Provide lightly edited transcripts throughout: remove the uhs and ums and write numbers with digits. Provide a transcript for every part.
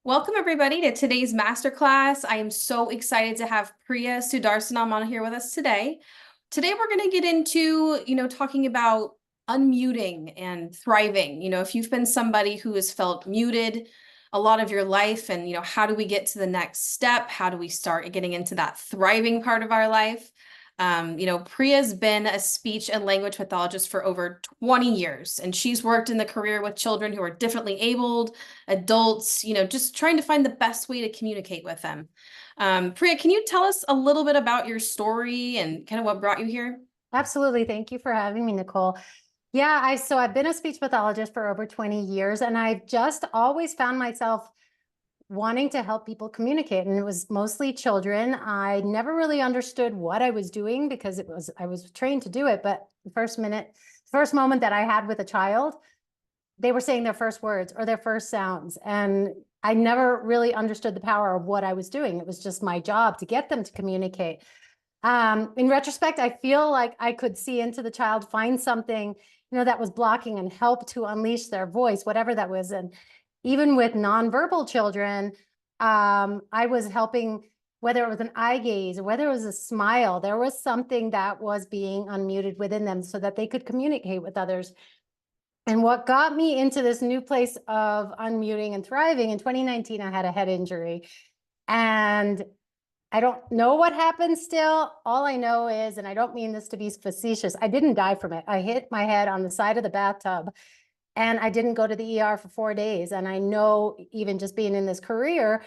Welcome everybody to today's masterclass. I am so excited to have Priya Sudarsanam on here with us today. Today we're going to get into, talking about unmuting and thriving. If you've been somebody who has felt muted a lot of your life and, how do we get to the next step? How do we start getting into that thriving part of our life? Priya's been a speech and language pathologist for over 20 years, and she's worked in the career with children who are differently abled, adults, just trying to find the best way to communicate with them. Priya, can you tell us a little bit about your story and kind of what brought you here? Absolutely. Thank you for having me, Nicole. Yeah, I've been a speech pathologist for over 20 years, and I've just always found myself wanting to help people communicate. And it was mostly children. I never really understood what I was doing because I was trained to do it. But the first moment that I had with a child, they were saying their first words or their first sounds. And I never really understood the power of what I was doing. It was just my job to get them to communicate. In retrospect, I feel like I could see into the child, find something, that was blocking and help to unleash their voice, whatever that was. And even with nonverbal children, I was helping, whether it was an eye gaze or whether it was a smile, there was something that was being unmuted within them so that they could communicate with others. And what got me into this new place of unmuting and thriving, in 2019, I had a head injury. And I don't know what happened still. All I know is, and I don't mean this to be facetious, I didn't die from it. I hit my head on the side of the bathtub and I didn't go to the ER for 4 days. And I know even just being in this career,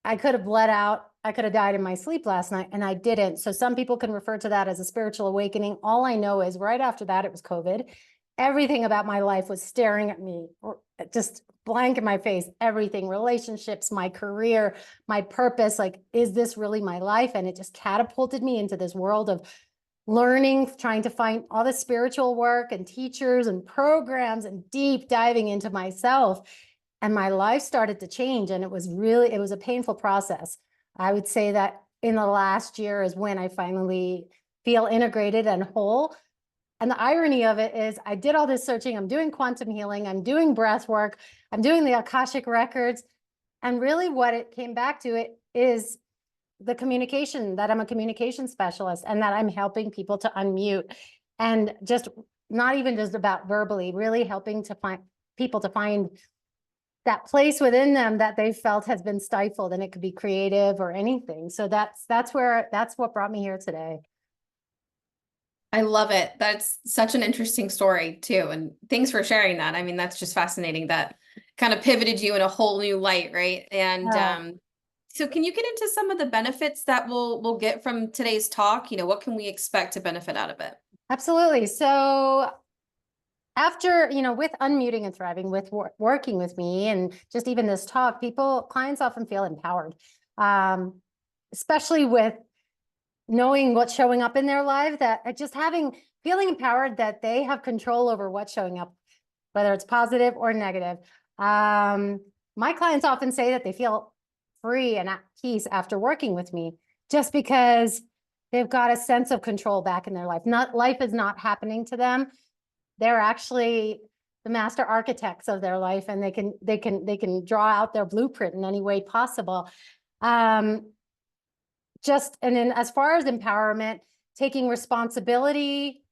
I could have bled out. I could have died in my sleep last night and I didn't. So some people can refer to that as a spiritual awakening. All I know is right after that, it was COVID. Everything about my life was staring at me, or just blank in my face. Everything, relationships, my career, my purpose. Like, is this really my life? And it just catapulted me into this world of learning, trying to find all the spiritual work and teachers and programs and deep diving into myself. And my life started to change. And it was a painful process. I would say that in the last year is when I finally feel integrated and whole. And the irony of it is I did all this searching. I'm doing quantum healing. I'm doing breath work. I'm doing the Akashic records. And really what it came back to it is the communication, that I'm a communication specialist and that I'm helping people to unmute, and just not even just about verbally, really helping to find people to find that place within them that they felt has been stifled, and it could be creative or anything. So that's what brought me here today. I love it. That's such an interesting story too. And thanks for sharing that. I mean, that's just fascinating that kind of pivoted you in a whole new light, right? And so can you get into some of the benefits that we'll get from today's talk? What can we expect to benefit out of it? Absolutely. So after, with unmuting and thriving, with working with me and just even this talk, clients often feel empowered, especially with knowing what's showing up in their life, that just feeling empowered that they have control over what's showing up, whether it's positive or negative. My clients often say that they feel free and at peace after working with me, just because they've got a sense of control back in their life. Life is not happening to them. They're actually the master architects of their life, and they can draw out their blueprint in any way possible. And then as far as empowerment, taking responsibility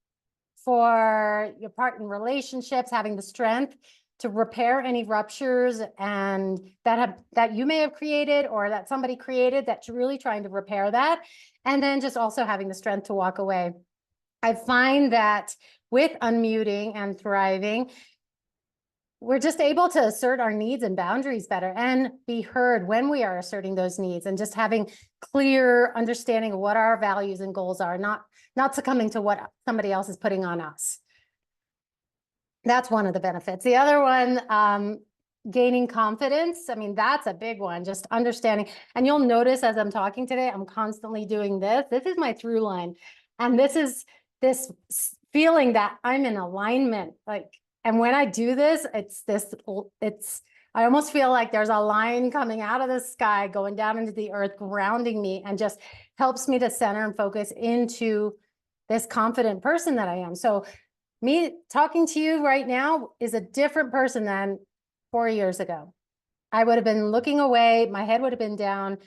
for your part in relationships, having the strength to repair any ruptures and that you may have created or that somebody created, that's really trying to repair that. And then just also having the strength to walk away. I find that with unmuting and thriving, we're just able to assert our needs and boundaries better and be heard when we are asserting those needs, and just having clear understanding of what our values and goals are, not succumbing to what somebody else is putting on us. That's one of the benefits. The other one, gaining confidence. I mean, that's a big one, just understanding. And you'll notice as I'm talking today, I'm constantly doing this. This is my through line. And this is this feeling that I'm in alignment. And when I do this, I almost feel like there's a line coming out of the sky, going down into the earth, grounding me, and just helps me to center and focus into this confident person that I am. So me talking to you right now is a different person than 4 years ago. I would have been looking away. My head would have been down.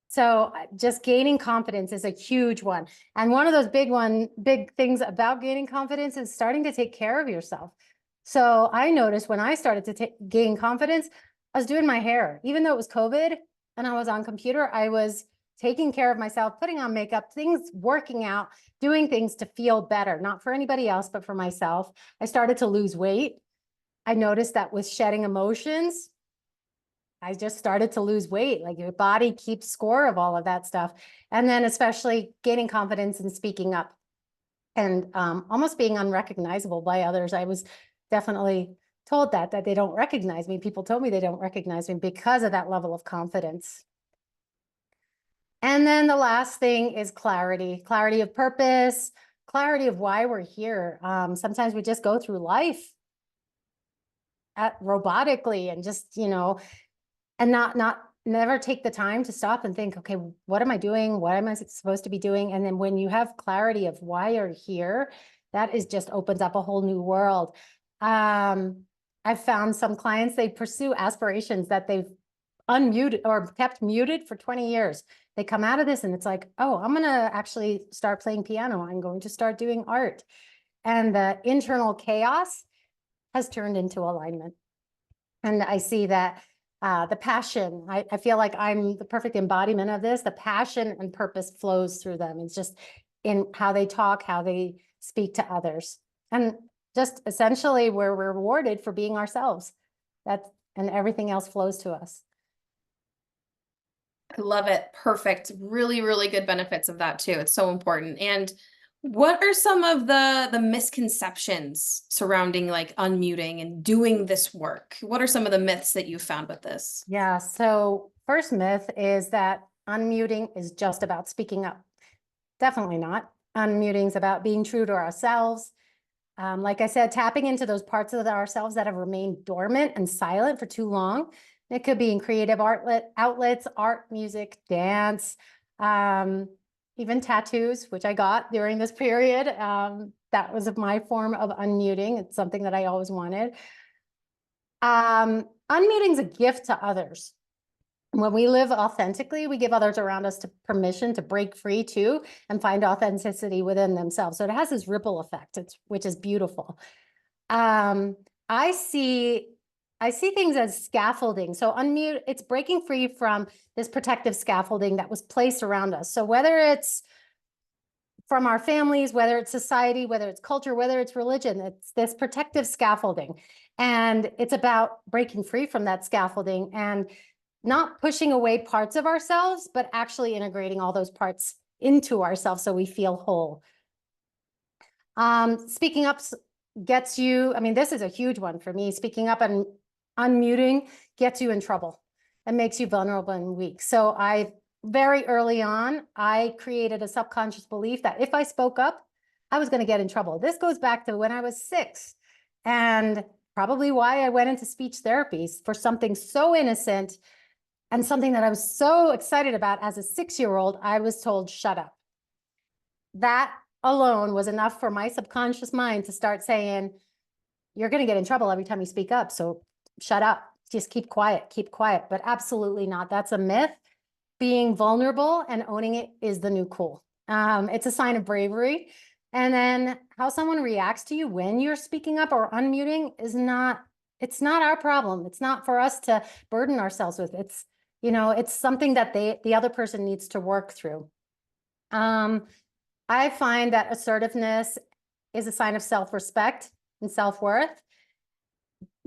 So just gaining confidence is a huge one. And one of those big things about gaining confidence is starting to take care of yourself. So I noticed when I started to gain confidence, I was doing my hair, even though it was COVID and I was on computer, I was taking care of myself, putting on makeup, things, working out, doing things to feel better, not for anybody else, but for myself. I started to lose weight. I noticed that with shedding emotions, I just started to lose weight. Like your body keeps score of all of that stuff. And then especially gaining confidence and speaking up and almost being unrecognizable by others. I was definitely told that they don't recognize me. People told me they don't recognize me because of that level of confidence. And then the last thing is clarity, clarity of purpose, clarity of why we're here. Sometimes we just go through life robotically and just, and never take the time to stop and think, okay, what am I doing? What am I supposed to be doing? And then when you have clarity of why you're here, that is just opens up a whole new world. I've found some clients, they pursue aspirations that they've unmuted or kept muted for 20 years. They come out of this and it's like, oh, I'm going to actually start playing piano. I'm going to start doing art. And the internal chaos has turned into alignment. And I see that the passion, I feel like I'm the perfect embodiment of this. The passion and purpose flows through them. It's just in how they talk, how they speak to others. And just essentially we're rewarded for being ourselves. And everything else flows to us. I love it. Perfect. Really, really good benefits of that too. It's so important. And what are some of the misconceptions surrounding like unmuting and doing this work? What are some of the myths that you found with this? Yeah, so first myth is that unmuting is just about speaking up. Definitely not. Unmuting is about being true to ourselves. Like I said, tapping into those parts of ourselves that have remained dormant and silent for too long. It could be in creative outlets, art, music, dance, even tattoos, which I got during this period. That was my form of unmuting. It's something that I always wanted. Unmuting is a gift to others. When we live authentically, we give others around us permission to break free too and find authenticity within themselves. So it has this ripple effect, which is beautiful. I see things as scaffolding. So unmute, it's breaking free from this protective scaffolding that was placed around us. So whether it's from our families, whether it's society, whether it's culture, whether it's religion, it's this protective scaffolding. And it's about breaking free from that scaffolding and not pushing away parts of ourselves, but actually integrating all those parts into ourselves so we feel whole. Speaking up gets you, I mean, this is a huge one for me. Speaking up and unmuting gets you in trouble and makes you vulnerable and weak. So very early on, I created a subconscious belief that if I spoke up, I was going to get in trouble. This goes back to when I was 6 and probably why I went into speech therapy for something so innocent and something that I was so excited about as a 6-year-old. I was told, shut up. That alone was enough for my subconscious mind to start saying, you're going to get in trouble every time you speak up. So shut up, just keep quiet, but absolutely not. That's a myth. Being vulnerable and owning it is the new cool. It's a sign of bravery. And then how someone reacts to you when you're speaking up or unmuting is it's not our problem. It's not for us to burden ourselves with. It's something that the other person needs to work through. I find that assertiveness is a sign of self-respect and self-worth.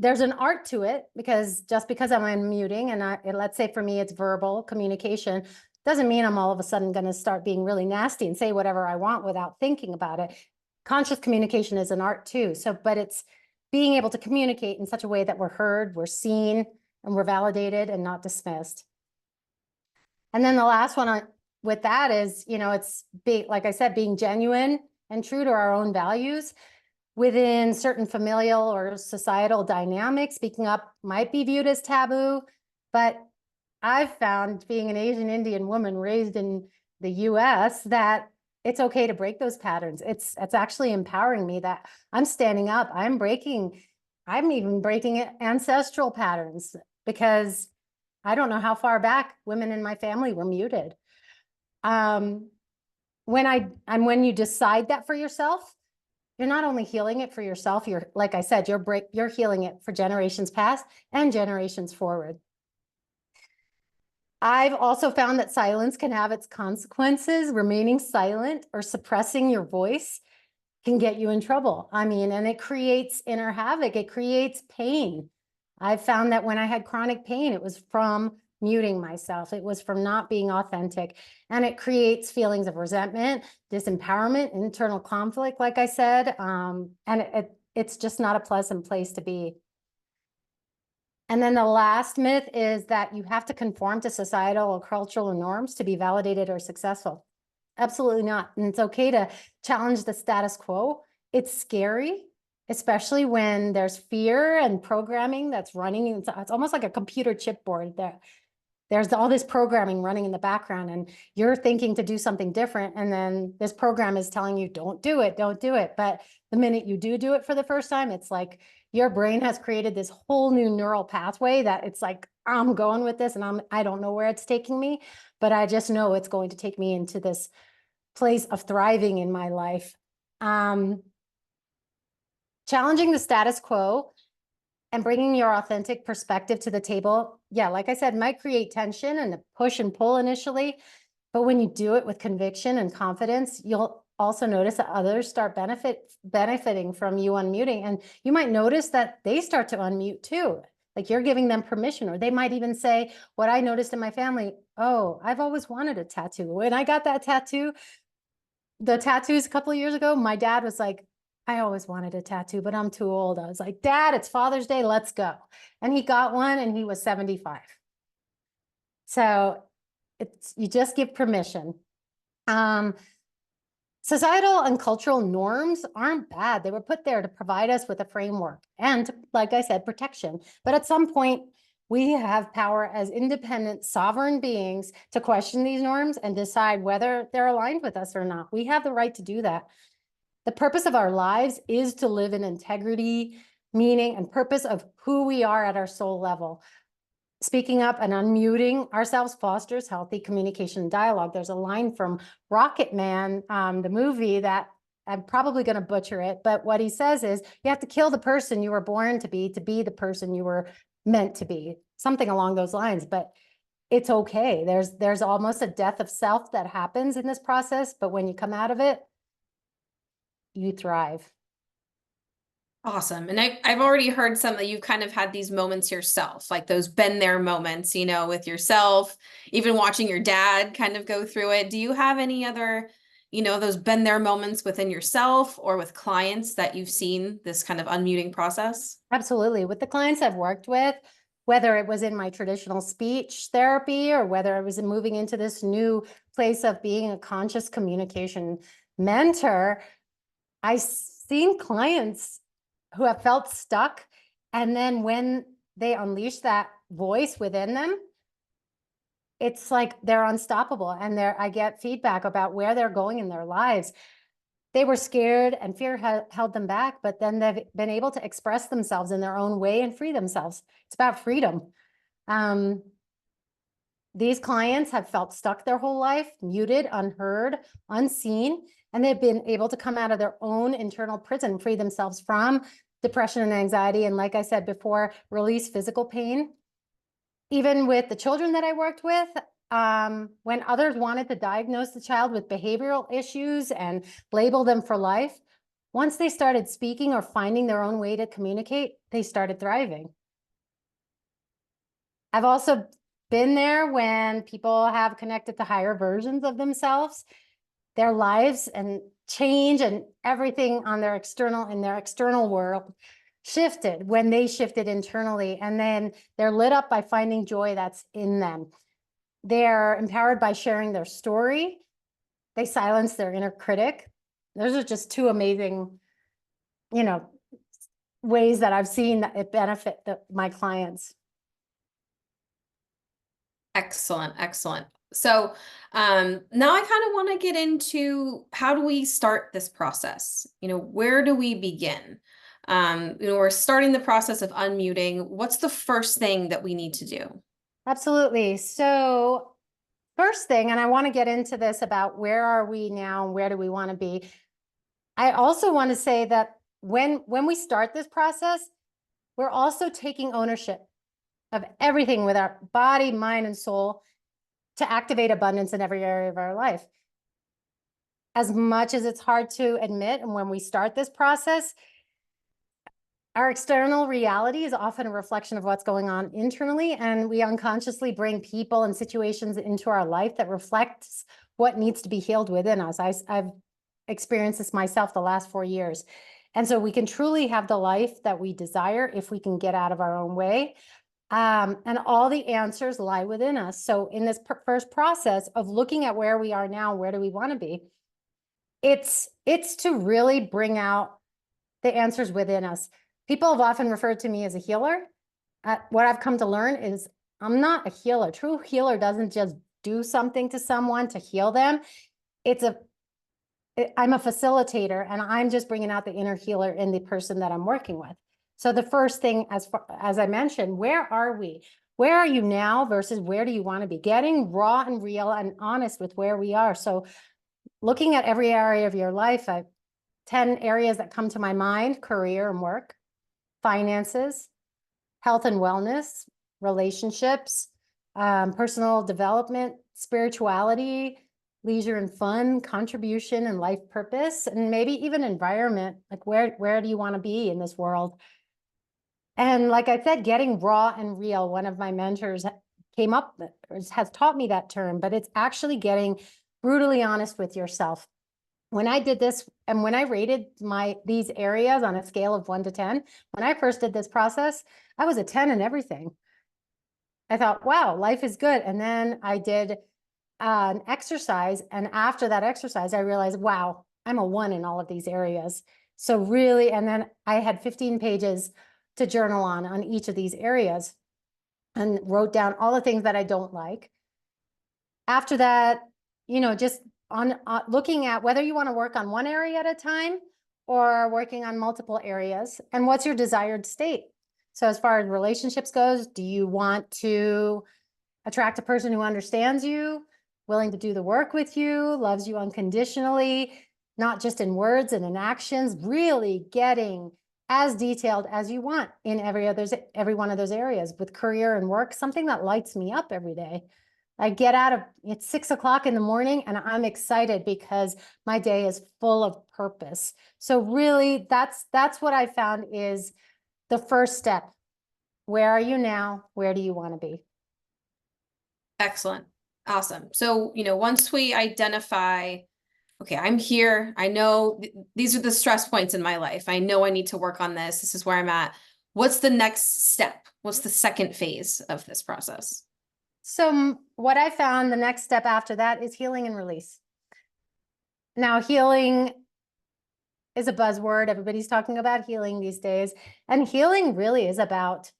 There's an art to it because just because I'm unmuting and let's say for me it's verbal communication, doesn't mean I'm all of a sudden going to start being really nasty and say whatever I want without thinking about it. Conscious communication is an art too. But it's being able to communicate in such a way that we're heard, we're seen, and we're validated and not dismissed. And then the last one with that is, it's like I said, being genuine and true to our own values. Within certain familial or societal dynamics, speaking up might be viewed as taboo, but I've found, being an Asian Indian woman raised in the US, that it's okay to break those patterns. It's actually empowering me that I'm standing up, I'm even breaking ancestral patterns because I don't know how far back women in my family were muted. When you decide that for yourself, you're not only healing it for yourself, you're, like I said, you're healing it for generations past and generations forward. I've also found that silence can have its consequences. Remaining silent or suppressing your voice can get you in trouble. I mean, and it creates inner havoc. It creates pain. I've found that when I had chronic pain, it was from muting myself. It was from not being authentic. And it creates feelings of resentment, disempowerment, internal conflict, like I said. It's just not a pleasant place to be. And then the last myth is that you have to conform to societal or cultural norms to be validated or successful. Absolutely not. And it's okay to challenge the status quo. It's scary, especially when there's fear and programming that's running. It's almost like a computer chipboard there. There's all this programming running in the background, and you're thinking to do something different. And then this program is telling you, don't do it, don't do it. But the minute you do it for the first time, it's like your brain has created this whole new neural pathway that it's like, I'm going with this, and I don't know where it's taking me, but I just know it's going to take me into this place of thriving in my life. Challenging the status quo and bringing your authentic perspective to the table, yeah, like I said, might create tension and a push and pull initially, but when you do it with conviction and confidence, you'll also notice that others start benefiting from you unmuting, and you might notice that they start to unmute too. Like you're giving them permission, or they might even say, what I noticed in my family, oh, I've always wanted a tattoo. When I got that tattoo, the tattoos a couple of years ago, my dad was like, I always wanted a tattoo, but I'm too old. I was like, Dad, it's Father's Day, let's go. And he got one, and he was 75. So you just give permission. Societal and cultural norms aren't bad. They were put there to provide us with a framework and, like I said, protection. But at some point, we have power as independent, sovereign beings to question these norms and decide whether they're aligned with us or not. We have the right to do that. The purpose of our lives is to live in integrity, meaning, and purpose of who we are at our soul level. Speaking up and unmuting ourselves fosters healthy communication and dialogue. There's a line from Rocket Man, the movie, that I'm probably going to butcher it, but what he says is you have to kill the person you were born to be the person you were meant to be, something along those lines. But it's okay. There's almost a death of self that happens in this process, but when you come out of it, you thrive. Awesome. And I've already heard some that you've kind of had these moments yourself, like those been there moments, with yourself, even watching your dad kind of go through it. Do you have any other, those been there moments within yourself or with clients that you've seen this kind of unmuting process? Absolutely. With the clients I've worked with, whether it was in my traditional speech therapy or whether I was moving into this new place of being a conscious communication mentor, I've seen clients who have felt stuck. And then when they unleash that voice within them, it's like they're unstoppable. And I get feedback about where they're going in their lives. They were scared and fear held them back, but then they've been able to express themselves in their own way and free themselves. It's about freedom. These clients have felt stuck their whole life, muted, unheard, unseen, and they've been able to come out of their own internal prison, free themselves from depression and anxiety. And like I said before, release physical pain. Even with the children that I worked with, when others wanted to diagnose the child with behavioral issues and label them for life, once they started speaking or finding their own way to communicate, they started thriving. I've also been there when people have connected to higher versions of themselves, their lives and change and everything in their external world shifted when they shifted internally, and then they're lit up by finding joy that's in them. They're empowered by sharing their story. They silence their inner critic. Those are just two amazing, ways that I've seen that it benefit my clients. Excellent, excellent. So now I kind of want to get into how do we start this process? Where do we begin? We're starting the process of unmuting. What's the first thing that we need to do? Absolutely. So first thing, and I want to get into this about where are we now and where do we want to be. I also want to say that when we start this process, we're also taking ownership of everything with our body, mind, and soul to activate abundance in every area of our life. As much as it's hard to admit, and when we start this process, our external reality is often a reflection of what's going on internally, and we unconsciously bring people and situations into our life that reflects what needs to be healed within us. I've experienced this myself the last 4 years. And so we can truly have the life that we desire if we can get out of our own way. And all the answers lie within us. So in this first process of looking at where we are now, where do we want to be? It's to really bring out the answers within us. People have often referred to me as a healer. What I've come to learn is I'm not a healer. True healer doesn't just do something to someone to heal them. I'm a facilitator, and I'm just bringing out the inner healer in the person that I'm working with. So the first thing, as I mentioned, where are we? Where are you now versus where do you want to be? Getting raw and real and honest with where we are. So looking at every area of your life, 10 areas that come to my mind: career and work, finances, health and wellness, relationships, personal development, spirituality, leisure and fun, contribution and life purpose, and maybe even environment. Like where do you want to be in this world? And like I said, getting raw and real. One of my mentors has taught me that term, but it's actually getting brutally honest with yourself. When I did this, and when I rated these areas on a scale of 1 to 10, when I first did this process, I was a 10 in everything. I thought, wow, life is good. And then I did an exercise, and after that exercise, I realized, wow, I'm a 1 in all of these areas. So really, and then I had 15 pages to journal on each of these areas, and wrote down all the things that I don't like. After that, just on looking at whether you want to work on one area at a time or working on multiple areas, and what's your desired state. So as far as relationships goes, do you want to attract a person who understands you, willing to do the work with you, loves you unconditionally, not just in words and in actions, really getting as detailed as you want in every one of those areas? With career and work, something that lights me up every day. I get it's 6 o'clock in the morning and I'm excited because my day is full of purpose. So really, that's what I found is the first step. Where are you now? Where do you want to be? Excellent. Awesome. So, once we identify, okay, I'm here. I know these are the stress points in my life. I know I need to work on this. This is where I'm at. What's the next step? What's the second phase of this process? So what I found, the next step after that is healing and release. Now, healing is a buzzword. Everybody's talking about healing these days. And healing really is about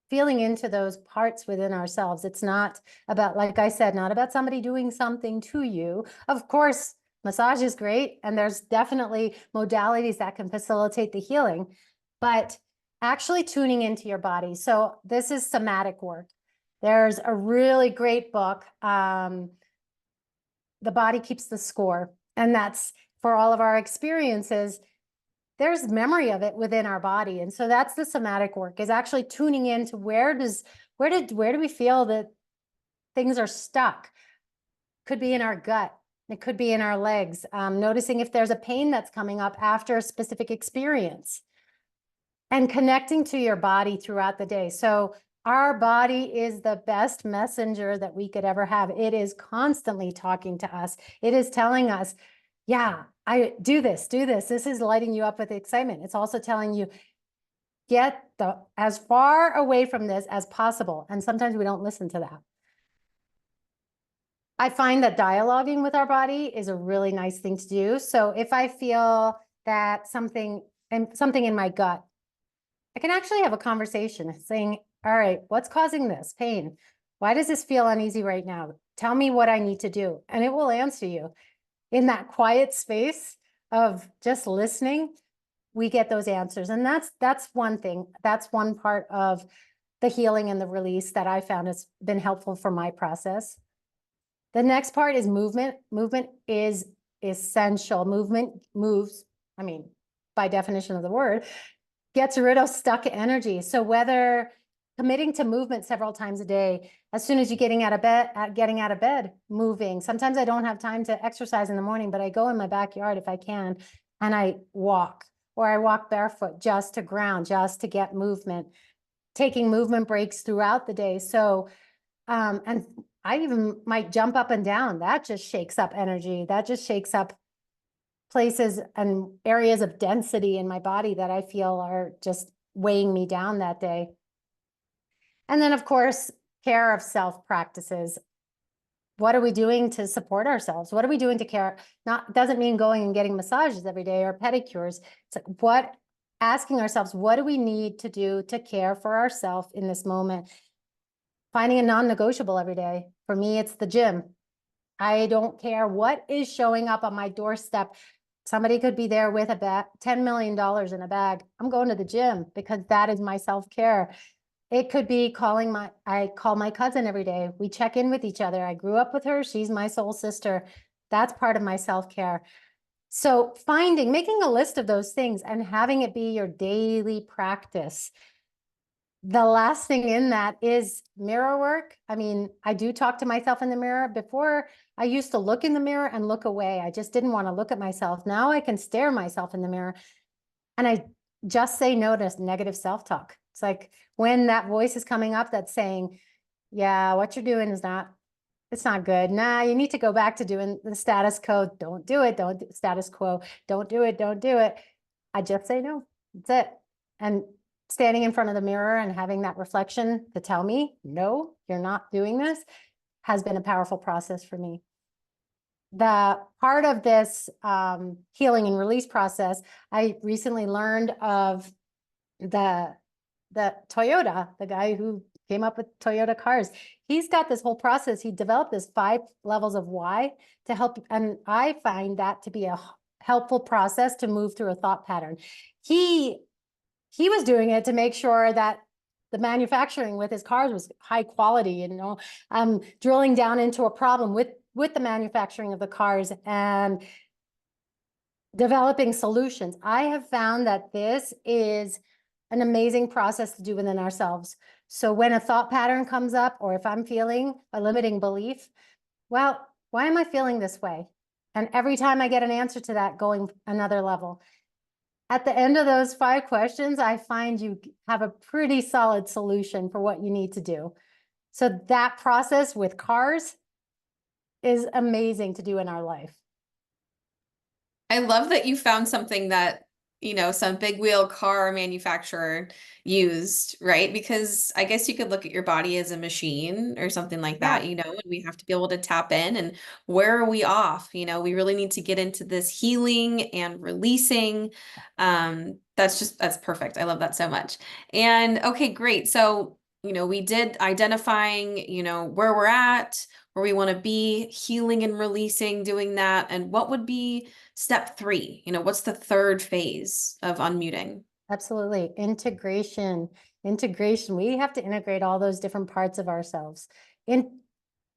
feeling into those parts within ourselves. It's not about, like I said, not about somebody doing something to you. Of course, massage is great, and there's definitely modalities that can facilitate the healing, but actually tuning into your body. So this is somatic work. There's a really great book, The Body Keeps the Score, and that's for all of our experiences. There's memory of it within our body. And so that's the somatic work, is actually tuning into where do we feel that things are stuck? Could be in our gut. It could be in our legs. Noticing if there's a pain that's coming up after a specific experience, and connecting to your body throughout the day. So our body is the best messenger that we could ever have. It is constantly talking to us. It is telling us, yeah, I do this. This is lighting you up with excitement. It's also telling you, get as far away from this as possible. And sometimes we don't listen to that. I find that dialoguing with our body is a really nice thing to do. So if I feel that something in my gut, I can actually have a conversation saying, all right, what's causing this pain? Why does this feel uneasy right now? Tell me what I need to do. And it will answer you in that quiet space of just listening. we get those answers. And that's one thing. That's one part of the healing and the release that I found has been helpful for my process. The next part is movement. Movement is essential. Movement moves, I mean, by definition of the word, gets rid of stuck energy. So whether committing to movement several times a day, as soon as you're getting out of bed, moving. Sometimes I don't have time to exercise in the morning, but I go in my backyard if I can, and I walk, or I walk barefoot just to ground, just to get movement, taking movement breaks throughout the day. So, and I even might jump up and down. That just shakes up energy. That just shakes up places and areas of density in my body that I feel are just weighing me down that day. And then, of course, care of self practices. What are we doing to support ourselves? What are we doing to care? Not doesn't mean going and getting massages every day or pedicures. It's like asking ourselves, what do we need to do to care for ourselves in this moment? Finding a non-negotiable every day. For me, it's the gym. I don't care what is showing up on my doorstep. Somebody could be there with a bag, $10 million in a bag. I'm going to the gym because that is my self-care. It could be I call my cousin every day. We check in with each other. I grew up with her. She's my soul sister. That's part of my self-care. So making a list of those things and having it be your daily practice. The last thing in that is mirror work. I mean, I do talk to myself in the mirror. Before, I used to look in the mirror and look away. I just didn't want to look at myself. Now I can stare myself in the mirror and I just say no to negative self-talk. It's like when that voice is coming up that's saying, yeah, what you're doing it's not good. Nah, you need to go back to doing the status quo. Don't do it. Status quo. Don't do it. Don't do it. I just say no. That's it. And standing in front of the mirror and having that reflection to tell me, no, you're not doing this, has been a powerful process for me. The part of this healing and release process, I recently learned of the Toyota, the guy who came up with Toyota cars. He's got this whole process. He developed this 5 levels of why to help. And I find that to be a helpful process to move through a thought pattern. He was doing it to make sure that the manufacturing with his cars was high quality, drilling down into a problem with the manufacturing of the cars and developing solutions. I have found that this is an amazing process to do within ourselves. So when a thought pattern comes up, or if I'm feeling a limiting belief, well, why am I feeling this way? And every time I get an answer to that, going another level. At the end of those 5 questions, I find you have a pretty solid solution for what you need to do. So that process with cars is amazing to do in our life. I love that you found something that, some big wheel car manufacturer used, right? Because I guess you could look at your body as a machine or something like Yeah. that, and we have to be able to tap in and where are we off? We really need to get into this healing and releasing. That's perfect. I love that so much. And okay, great. So, we did identifying, where we're at, where we want to be, healing and releasing, doing that. And what would be step 3? What's the third phase of unmuting? Absolutely. Integration. We have to integrate all those different parts of ourselves.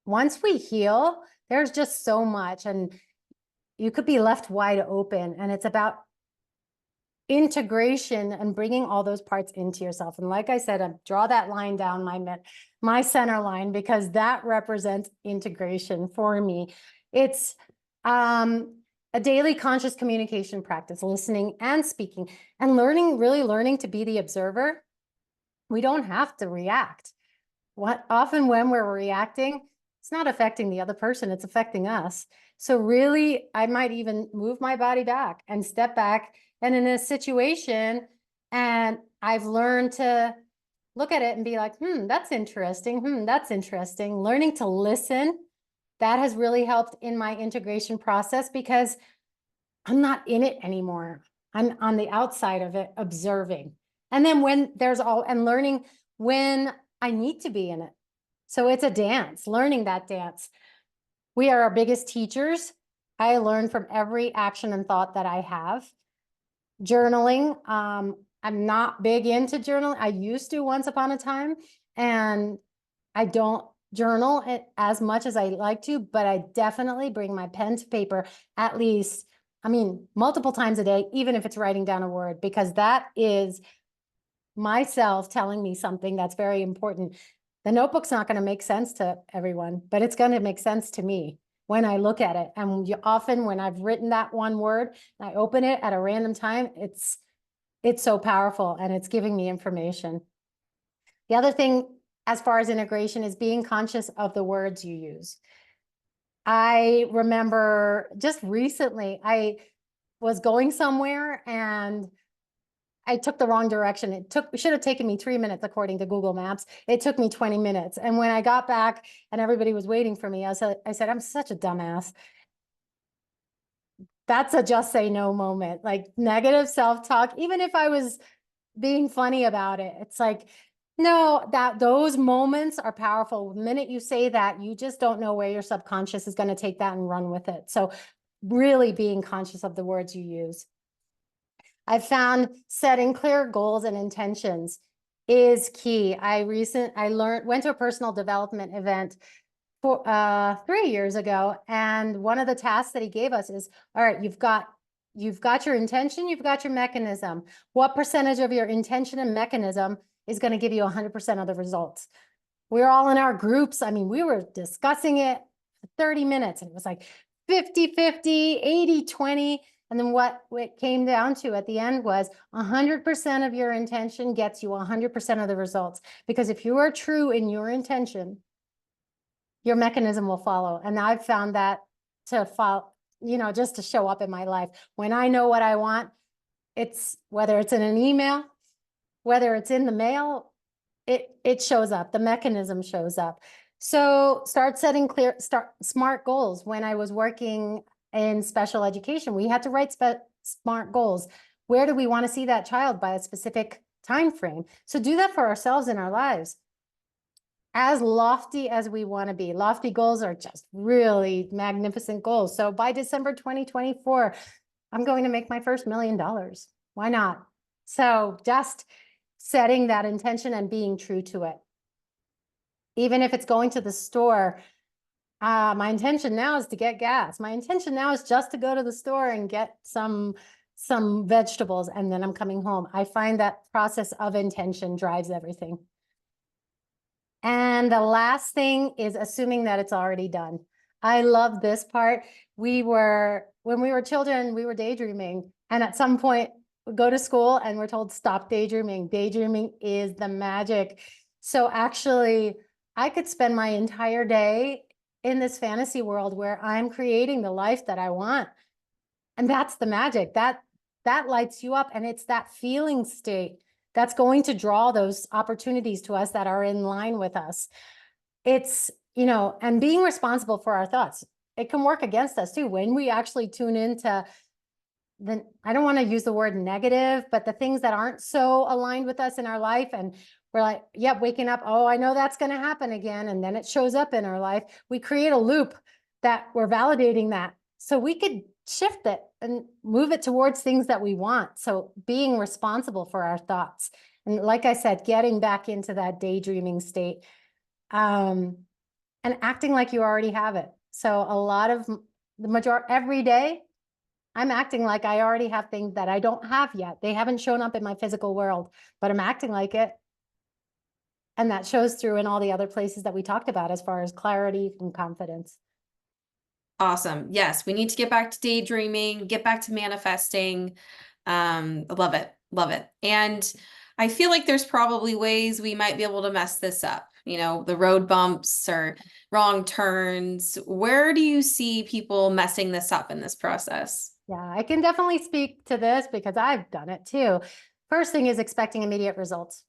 Once we heal, there's just so much, and you could be left wide open. And it's about integration and bringing all those parts into yourself. And like I said, I draw that line down my center line, because that represents integration for me. It's a daily conscious communication practice, listening and speaking, and really learning to be the observer. We don't have to react. Often when we're reacting, it's not affecting the other person, it's affecting us. So really, I might even move my body back and step back, and in a situation, and I've learned to look at it and be like, that's interesting. That's interesting. Learning to listen, that has really helped in my integration process, because I'm not in it anymore. I'm on the outside of it, observing. And then learning when I need to be in it. So it's a dance, learning that dance. We are our biggest teachers. I learn from every action and thought that I have. Journaling. I'm not big into journaling. I used to once upon a time, and I don't journal it as much as I like to, but I definitely bring my pen to paper at least, I mean, multiple times a day, even if it's writing down a word, because that is myself telling me something that's very important. The notebook's not going to make sense to everyone, but it's going to make sense to me when I look at it. And often when I've written that one word, I open it at a random time, it's so powerful and it's giving me information. The other thing, as far as integration, is being conscious of the words you use. I remember just recently, I was going somewhere and I took the wrong direction. It should have taken me 3 minutes according to Google Maps. It took me 20 minutes. And when I got back and everybody was waiting for me, I said, I'm such a dumbass. That's a just say no moment. Like negative self-talk, even if I was being funny about it, it's like, no, those moments are powerful. The minute you say that, you just don't know where your subconscious is going to take that and run with it. So really being conscious of the words you use. I found setting clear goals and intentions is key. Went to a personal development event for 3 years ago, and one of the tasks that he gave us is, all right, you've got your intention, you've got your mechanism. What percentage of your intention and mechanism is going to give you 100% of the results? We're all in our groups. I mean, we were discussing it for 30 minutes, and it was like 50-50, 80-20. And then what it came down to at the end was 100% of your intention gets you 100% of the results. Because if you are true in your intention, your mechanism will follow. And I've found that to follow, just to show up in my life. When I know what I want, whether it's in an email, whether it's in the mail, it shows up. The mechanism shows up. So start setting smart goals. When I was working in special education, we had to write smart goals. Where do we want to see that child by a specific time frame? So do that for ourselves in our lives. As lofty as we want to be, lofty goals are just really magnificent goals. So by December 2024, I'm going to make my first $1 million. Why not? So just setting that intention and being true to it. Even if it's going to the store, my intention now is to get gas. My intention now is just to go to the store and get some vegetables, and then I'm coming home. I find that process of intention drives everything. And the last thing is assuming that it's already done. I love this part. When we were children, we were daydreaming. And at some point, we go to school and we're told, stop daydreaming. Daydreaming is the magic. So actually, I could spend my entire day in this fantasy world where I'm creating the life that I want. And that's the magic. That lights you up. And it's that feeling state that's going to draw those opportunities to us that are in line with us. It's, and being responsible for our thoughts. It can work against us too. When we actually tune into I don't want to use the word negative, but the things that aren't so aligned with us in our life, and we're like, yep, waking up, oh, I know that's going to happen again. And then it shows up in our life. We create a loop that we're validating that. So we could shift it and move it towards things that we want. So being responsible for our thoughts. And like I said, getting back into that daydreaming state, and acting like you already have it. So every day, I'm acting like I already have things that I don't have yet. They haven't shown up in my physical world, but I'm acting like it. And that shows through in all the other places that we talked about as far as clarity and confidence. Awesome. Yes, we need to get back to daydreaming, get back to manifesting. I love it. Love it. And I feel like there's probably ways we might be able to mess this up, the road bumps or wrong turns. Where do you see people messing this up in this process? Yeah, I can definitely speak to this because I've done it too. First thing is expecting immediate results.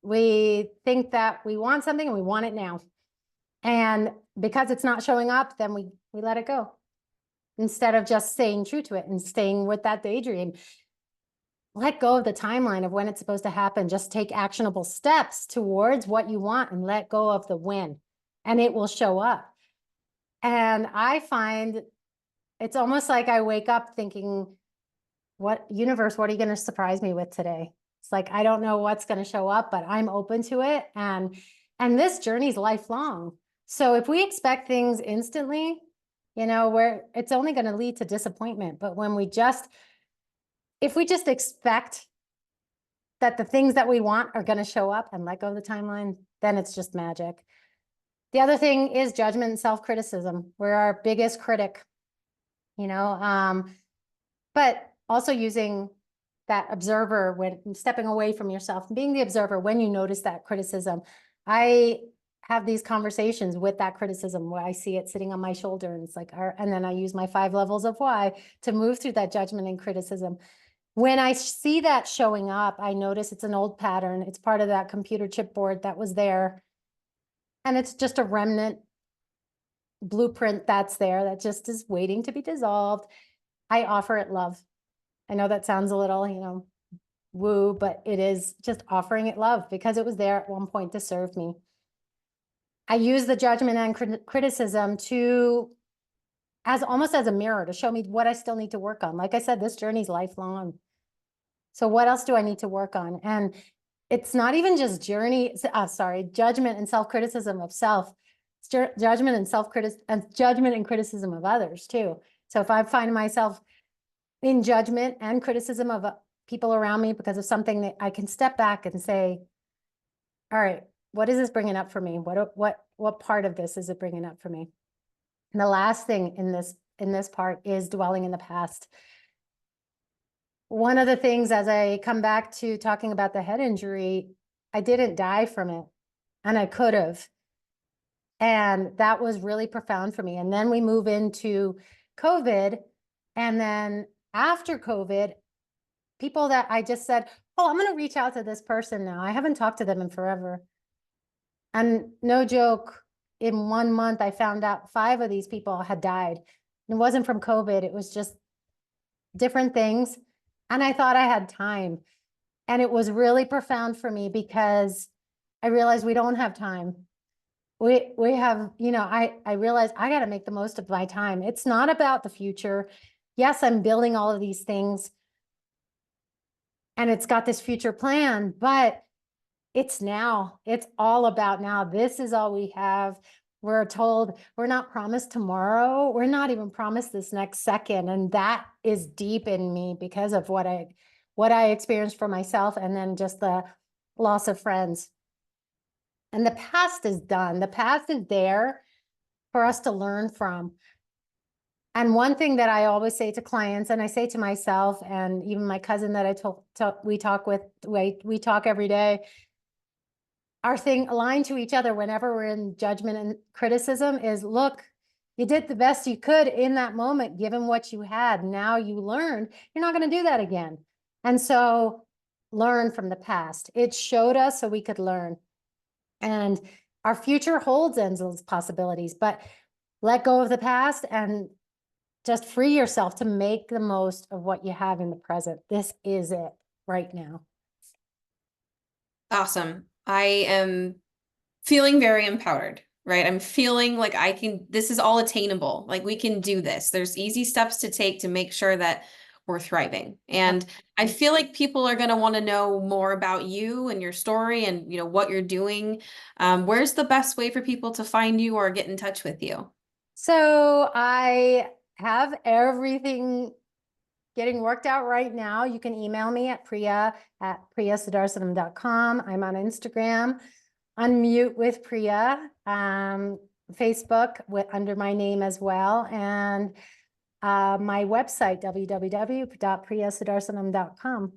We think that we want something and we want it now. And because it's not showing up, then we let it go instead of just staying true to it and staying with that daydream. Let go of the timeline of when it's supposed to happen. Just take actionable steps towards what you want and let go of the when, and it will show up. And I find it's almost like I wake up thinking, what universe, what are you going to surprise me with today? It's like, I don't know what's going to show up, but I'm open to it. And this journey is lifelong. So if we expect things instantly, you know, where it's only going to lead to disappointment. But when if we just expect that the things that we want are going to show up and let go of the timeline, then it's just magic. The other thing is judgment and self-criticism. We're our biggest critic, you know, but also using that observer when stepping away from yourself and being the observer when you notice that criticism. I have these conversations with that criticism where I see it sitting on my shoulder and it's like, and then I use my 5 levels of why to move through that judgment and criticism. When I see that showing up, I notice it's an old pattern. It's part of that computer chipboard that was there. And it's just a remnant blueprint that's there that just is waiting to be dissolved. I offer it love. I know that sounds a little, you know, woo, but it is just offering it love because it was there at one point to serve me. I use the judgment and criticism almost as a mirror to show me what I still need to work on. Like I said, this journey is lifelong. So what else do I need to work on? And it's not even just judgment and self-criticism of self. It's judgment and judgment and criticism of others too. So if I find myself in judgment and criticism of people around me because of something, that I can step back and say, all right, what is this bringing up for me? What part of this is it bringing up for me? And the last thing in this part is dwelling in the past. One of the things, as I come back to talking about the head injury, I didn't die from it, and I could have. And that was really profound for me. And then we move into COVID. And then after COVID, people that I just said, oh, I'm going to reach out to this person now. I haven't talked to them in forever. And no joke, in 1 month, I found out 5 of these people had died. It wasn't from COVID. It was just different things. And I thought I had time. And it was really profound for me because I realized we don't have time. We have, you know, I realized I got to make the most of my time. It's not about the future. Yes, I'm building all of these things and it's got this future plan, but it's now. It's all about now. This is all we have. We're told we're not promised tomorrow. We're not even promised this next second. And that is deep in me because of what I experienced for myself and then just the loss of friends. And the past is done. The past is there for us to learn from. And one thing that I always say to clients, and I say to myself, and even my cousin that we talk every day, our thing aligned to each other whenever we're in judgment and criticism is, look, you did the best you could in that moment, given what you had. Now you learned you're not going to do that again. And so learn from the past. It showed us so we could learn. And our future holds endless possibilities, but let go of the past and just free yourself to make the most of what you have in the present. This is it right now. Awesome. I am feeling very empowered, right? I'm feeling like this is all attainable. Like we can do this. There's easy steps to take to make sure that we're thriving. And I feel like people are going to want to know more about you and your story and, you know, what you're doing. Where's the best way for people to find you or get in touch with you? So I have everything getting worked out right now. You can email me at priya@priyasudarsanam.com. I'm on Instagram, Unmute with Priya, Facebook under my name as well. And my website, www.priyasudarsanam.com.